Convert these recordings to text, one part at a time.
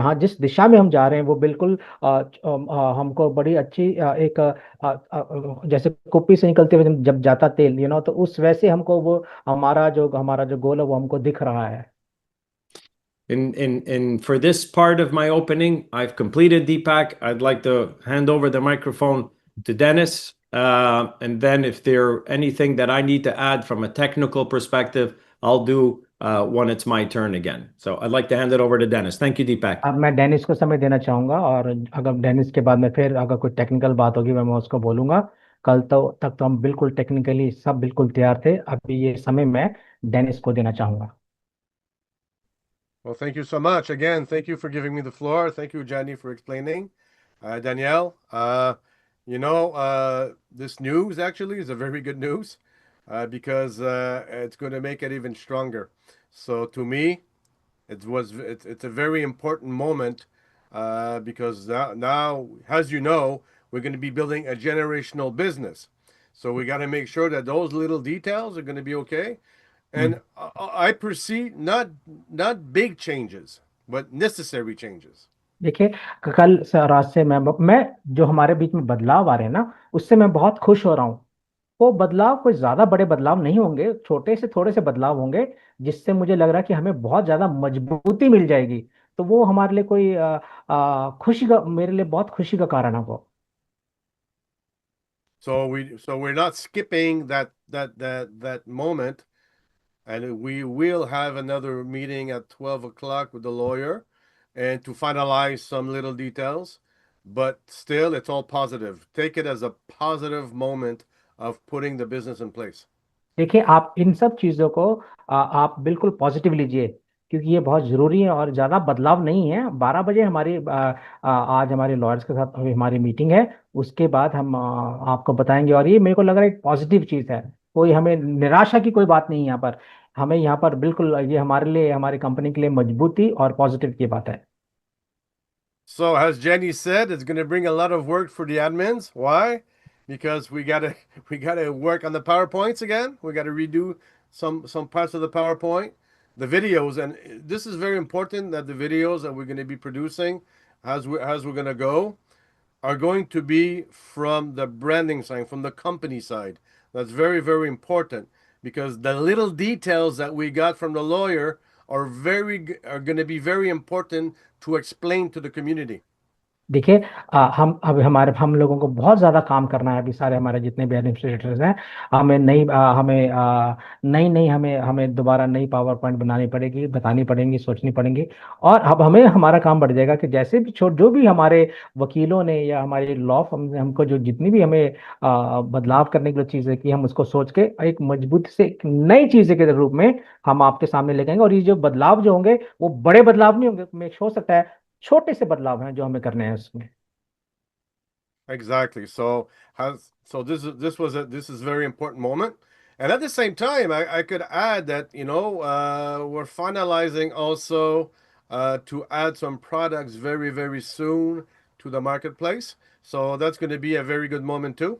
जहाँ जिस दिशा में हम जा रहे हैं वो बिल्कुल हमको बड़ी अच्छी जैसे कुप्पी से निकलते हुए जब जाता तेल, तो उस वैसे हमको वो हमारा जो गोल है वो हमको दिख रहा है। In for this part of my opening, I've completed Deepak. I'd like to hand over the microphone to Dennis. And then if there anything that I need to add from a technical perspective, I'll do when it's my turn again. So I'd like to hand it over to Dennis. Thank you, Deepak. अब मैं Dennis को समय देना चाहूंगा, और अगर Dennis के बाद में फिर अगर कोई टेक्निकल बात होगी मैं उसको बोलूंगा। कल तो तक तो हम बिल्कुल टेक्निकली सब बिल्कुल तैयार थे, अभी ये समय मैं डेनिस को देना चाहूंगा। Well, thank you so much. Again, thank you for giving me the floor. Thank you, Jenny, for explaining. Danielle, this news actually is a very good news because it's going to make it even stronger. So to me, it's a very important moment because now, as you know, we're going to be building a generational business. So we got to make sure that those little details are going to be okay. And I perceive not big changes, but necessary changes. देखिए, कल रात से मैं जो हमारे बीच में बदलाव आ रहे हैं ना, उससे मैं बहुत खुश हो रहा हूँ। वो बदलाव कोई ज्यादा बड़े बदलाव नहीं होंगे, छोटे से थोड़े से बदलाव होंगे, जिससे मुझे लग रहा है कि हमें बहुत ज्यादा मजबूती मिल जाएगी। तो वो हमारे लिए कोई खुशी का, मेरे लिए बहुत खुशी का कारण है वो। So we're not skipping that moment, and we will have another meeting at 12 o'clock with the lawyer, and to finalize some little details. But still, it's all positive. Take it as a positive moment of putting the business in place. देखिए, आप इन सब चीजों को आप बिल्कुल positive लीजिए, क्योंकि ये बहुत जरूरी है और ज्यादा बदलाव नहीं है। 12 बजे हमारी आज हमारे लॉयर्स के साथ हमारी मीटिंग है। उसके बाद हम आपको बताएंगे, और ये मेरे को लग रहा है एक पॉजिटिव चीज है। कोई हमें निराशा की कोई बात नहीं है यहाँ पर। हमें यहाँ पर बिल्कुल ये हमारे लिए, हमारी कंपनी के लिए मजबूती और पॉजिटिव की बात है। So as Jenny said, it's going to bring a lot of work for the admins. Why? Because we gotta work on the PowerPoints again. We got to redo some parts of the PowerPoint, the videos, and this is very important that the videos that we're going to be producing as we're going to go are going to be from the branding side, from the company side. That's very, very important because the little details that we got from the lawyer are going to be very important to explain to the community. देखिए, हम लोगों को बहुत ज़्यादा काम करना है। अभी सारे हमारे जितने भी एडमिनिस्ट्रेटर्स हैं, हमें नई नई नई हमें हमें दोबारा नई पावर पॉइंट बनानी पड़ेगी, बतानी पड़ेंगी, सोचनी पड़ेंगी। और अब हमें हमारा काम बढ़ जाएगा कि जैसे भी छोट जो भी हमारे वकीलों ने या हमारे लॉ फर्म ने हमको जो जितनी भी हमें बदलाव करने की जो चीज़ें की, हम उसको सोच के एक मजबूत से एक नई चीज़ें के रूप में हम आपके सामने लेके आएंगे। और ये जो बदलाव जो होंगे वो बड़े बदलाव नहीं होंगे, में हो सकता है छोटे से बदलाव हैं जो हमें करने हैं उसमें। Exactly. So this is very important moment, and at the same time, I could add that we're finalizing also to add some products very very soon to the marketplace. So that's going to be a very good moment too.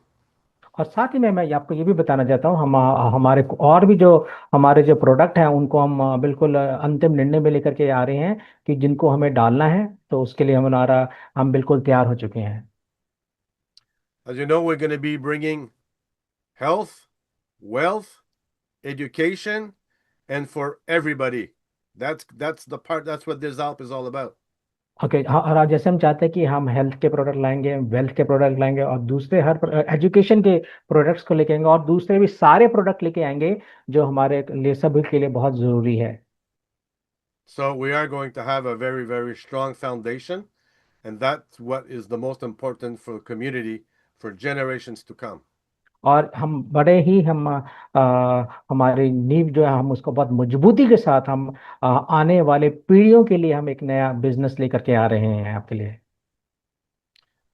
और साथ ही में मैं आपको ये भी बताना चाहता हूँ, हम हमारे और भी जो हमारे जो प्रोडक्ट हैं उनको हम बिल्कुल अंतिम निर्णय में लेकर के आ रहे हैं कि जिनको हमें डालना है, तो उसके लिए हम बिल्कुल तैयार हो चुके हैं। As you know, we're going to be bringing health, wealth, education, and for everybody. That's the part. That's what this app is all about. Okay, हाँ, और जैसे हम चाहते हैं कि हम हेल्थ के प्रोडक्ट लाएंगे, वेल्थ के प्रोडक्ट लाएंगे, और दूसरे हर एजुकेशन के प्रोडक्ट्स को लेके आएंगे, और दूसरे भी सारे प्रोडक्ट लेके आएंगे जो हमारे लिए सभी के लिए बहुत ज़रूरी है। So we are going to have a very, very strong foundation, and that's what is the most important for the community for generations to come. और हम बड़े ही हमारी नींव जो है हम उसको बहुत मजबूती के साथ हम आने वाले पीढ़ियों के लिए हम एक नया बिजनेस लेकर के आ रहे हैं आपके लिए।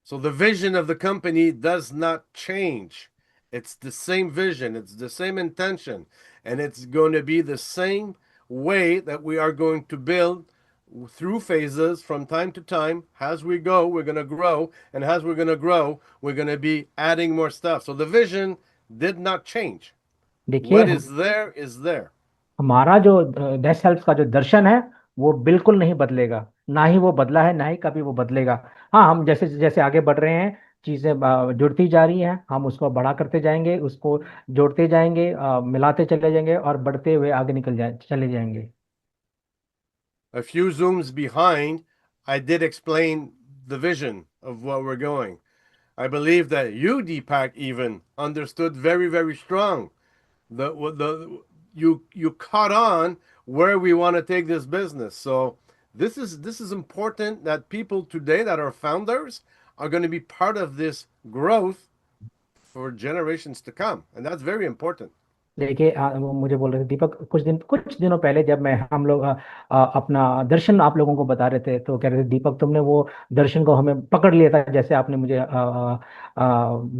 So the vision of the company does not change. It's the same vision, it's the same intention, and it's going to be the same way that we are going to build through phases from time to time. As we go, we're going to grow, and as we're going to grow, we're going to be adding more stuff. So the vision did not change. देखिए, What is there is there. हमारा जो डेस health का जो दर्शन है वो बिल्कुल नहीं बदलेगा। ना ही वो बदला है, ना ही कभी वो बदलेगा। हाँ, हम जैसे जैसे आगे बढ़ रहे हैं, चीजें जुड़ती जा रही हैं, हम उसको बड़ा करते जाएंगे, उसको जोड़ते जाएंगे, मिलाते चले जाएंगे और बढ़ते हुए आगे निकल जाए चले जाएंगे। A few zooms behind, I did explain the vision of what we're going. I believe that you, Deepak, even understood very, very strong. You caught on where we want to take this business. So this is important that people today that are founders are going to be part of this growth for generations to come, and that's very important. देखिए, वो मुझे बोल रहे थे दीपक, कुछ दिनों पहले जब मैं हम लोग अपना दर्शन आप लोगों को बता रहे थे, तो कह रहे थे दीपक तुमने वो दर्शन को हमें पकड़ लिया था, जैसे आपने मुझे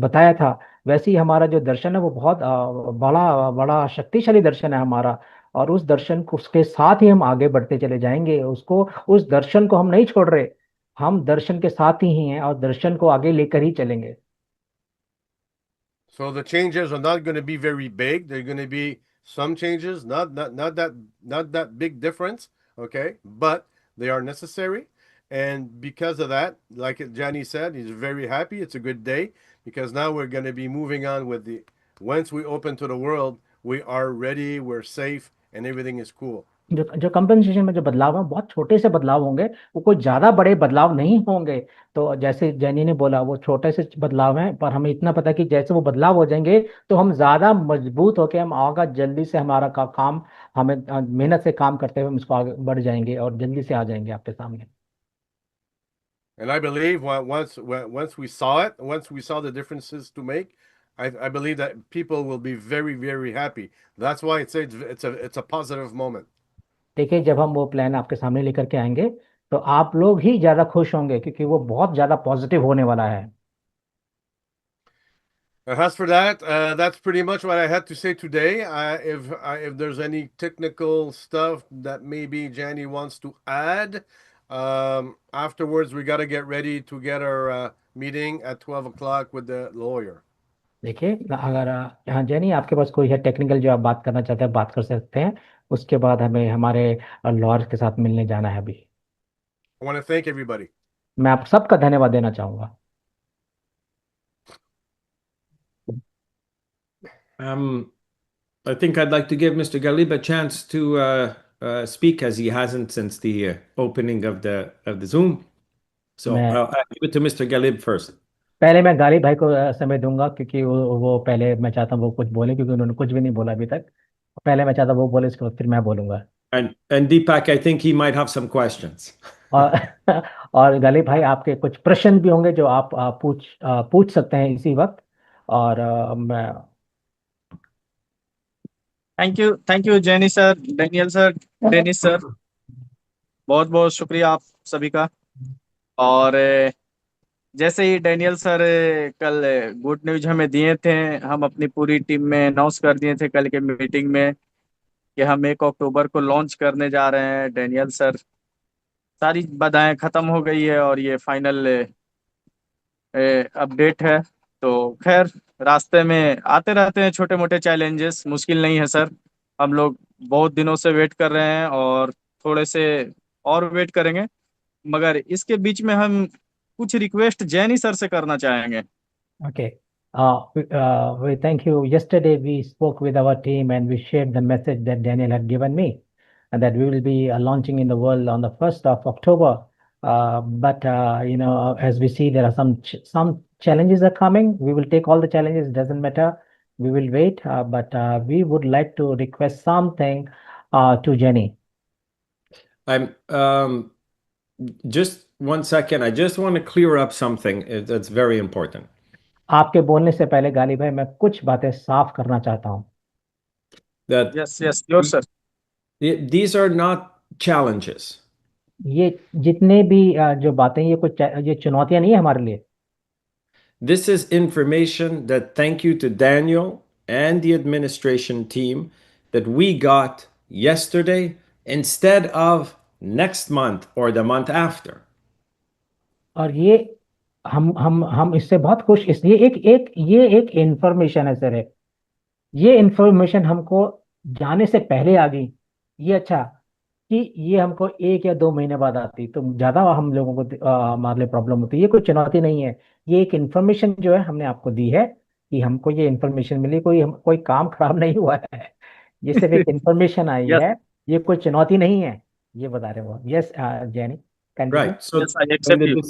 बताया था। वैसे ही हमारा जो दर्शन है वो बहुत बड़ा बड़ा शक्तिशाली दर्शन है हमारा। और उस दर्शन को उसके साथ ही हम आगे बढ़ते चले जाएंगे, उसको उस दर्शन को हम नहीं छोड़ रहे। हम दर्शन के साथ ही हैं और दर्शन को आगे लेकर ही चलेंगे। So the changes are not going to be very big. They're going to be some changes, not that big difference, okay? But they are necessary, and because of that, like Johnny said, he's very happy. It's a good day because now we're going to be moving on with the. Once we open to the world, we are ready, we're safe, and everything is cool. जो जो compensation में जो बदलाव है बहुत छोटे से बदलाव होंगे, वो कोई ज्यादा बड़े बदलाव नहीं होंगे। तो जैसे जैनी ने बोला, वो छोटे से बदलाव हैं, पर हमें इतना पता है कि जैसे वो बदलाव हो जाएंगे तो हम ज्यादा मजबूत होकर हम आगे जल्दी से हमारा काम, हमें मेहनत से काम करते हुए हम इसको आगे बढ़ जाएंगे और जल्दी से आ जाएंगे आपके सामने। And I believe once we saw it, once we saw the differences to make, I believe that people will be very, very happy. That's why it's a positive moment. देखिए, जब हम वो प्लान आपके सामने लेकर के आएंगे तो आप लोग ही ज्यादा खुश होंगे, क्योंकि वो बहुत ज्यादा पॉजिटिव होने वाला है। As for that, that's pretty much what I had to say today. If there's any technical stuff that maybe Jenny wants to add, afterwards we got to get ready to get our meeting at 12 o'clock with the lawyer. देखिए, अगर यहाँ जैनी आपके पास कोई है technical जो आप बात करना चाहते हैं, बात कर सकते हैं। उसके बाद हमें हमारे लॉयर के साथ मिलने जाना है अभी। I want to thank everybody. मैं आप सबका धन्यवाद देना चाहूंगा। I think I'd like to give Mr. Galib a chance to speak, as he hasn't since the opening of the Zoom. So मैं I'll give it to Mr. Galib first. पहले मैं गालिब भाई को समय दूंगा, क्योंकि वो पहले मैं चाहता हूँ वो कुछ बोले, क्योंकि उन्होंने कुछ भी नहीं बोला अभी तक। पहले मैं चाहता हूँ वो बोले, इसके बाद फिर मैं बोलूंगा। And Deepak, I think he might have some questions. और और गालिब भाई, आपके कुछ प्रश्न भी होंगे जो आप पूछ सकते हैं इसी वक्त। और मैं thank you Jenny sir, Daniel sir, Dennis sir, बहुत बहुत शुक्रिया आप सभी का। और जैसे ही डेनियल सर कल गुड न्यूज हमें दिए थे, हम अपनी पूरी टीम में अनाउंस कर दिए थे कल के मीटिंग में कि हम 1 अक्टूबर को लॉन्च करने जा रहे हैं। डेनियल सर, सारी बाधाएं खत्म हो गई है और ये फाइनल अपडेट है। तो खैर, रास्ते में आते रहते हैं छोटे मोटे चैलेंजेस, मुश्किल नहीं है सर। हम लोग बहुत दिनों से वेट कर रहे हैं और थोड़े से और वेट करेंगे, मगर इसके बीच में हम कुछ रिक्वेस्ट जैनी सर से करना चाहेंगे। Okay. We thank you. Yesterday we spoke with our team and we shared the message that Daniel had given me, and that we will be launching in the world on the 1st of October. But as we see, there are some challenges are coming. We will take all the challenges. Doesn't matter. We will wait. But we would like to request something to Jenny. I'm just 1 second. I just want to clear up something that's very important. आपके बोलने से पहले गालिब भाई, मैं कुछ बातें साफ करना चाहता हूँ। That yes yes sure sir. these are not challenges. ये जितने भी जो बातें, ये चुनौतियां नहीं है हमारे लिए। This is information that, thank you to Daniel and the administration team, that we got yesterday instead of next month or the month after. और ये हम इससे बहुत खुश, इसलिए ये एक इंफॉर्मेशन है सर है। ये इंफॉर्मेशन हमको जाने से पहले आ गई। ये अच्छा, कि ये हमको 1 या 2 महीने बाद आती, तो ज्यादा हम लोगों को हमारे लिए प्रॉब्लम होती है। ये कोई चुनौती नहीं है, ये एक इन्फॉर्मेशन जो है हमने आपको दी है, कि हमको ये इन्फॉर्मेशन मिली, कोई काम खराब नहीं हुआ है, ये सिर्फ एक इन्फॉर्मेशन आई यस, है, ये कोई चुनौती नहीं है, ये बता रहे हो। Yes Jenny, continue. Right. So yes, I in accept the you.